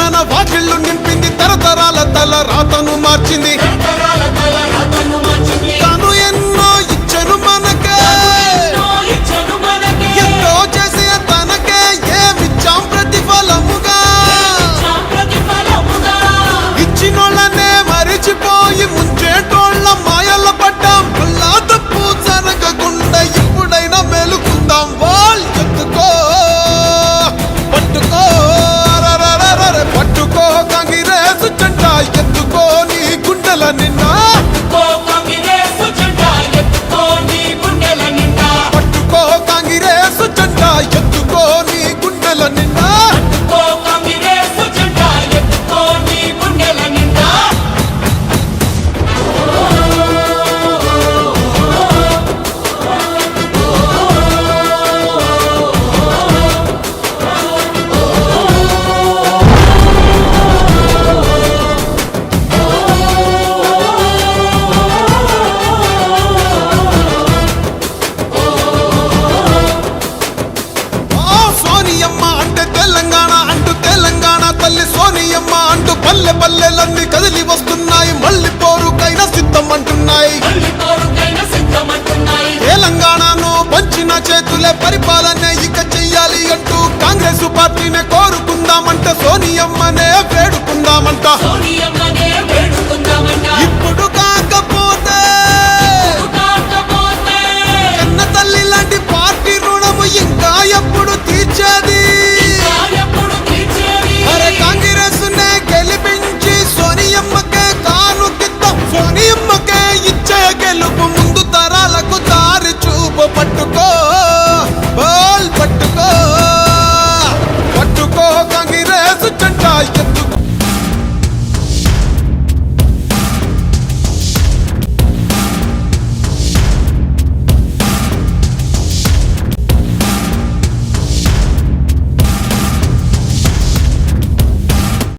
తెలంగాణ వాకిళ్ళు నింపింది, తరతరాల తల రాతను మార్చింది. తాను ఎన్నో ఇచ్చను మనకే, ఎంతో చేసే తనకే ఏమిచ్చాం ప్రతిఫలముగా. ఇచ్చినోళ్ళనే మరిచిపోయి ముంచేటోళ్ళ మాయల పడ్డాం. మళ్ళా తప్పు జరగకుండా ఇప్పుడైనా మేలుకుందాం. వాళ్ళు చెప్పుకో పట్టుకో పట్టుకో కాంగ్రెస్ జెండా ఎత్తుకో నీ గుండెల నిండా. పట్టుకో కాంగ్రెస్ జెండా ఎత్తుకో నీ గుండెల నిండా. సోనియమ్మ అంటే తెలంగాణ అంటూ, తెలంగాణ తల్లి సోనియమ్మ అంటూ పల్లె పల్లెలన్నీ కదిలి వస్తున్నాయి. మళ్ళీ పోరుకైనా సిద్ధం అంటున్నాయి. తెలంగాణను పంచిన చేతులే పరిపాలన ఇక చెయ్యాలి అంటూ కాంగ్రెస్ పార్టీనే కోరుకుందామంట. సోనియమ్మనే వేడుకుందామంట.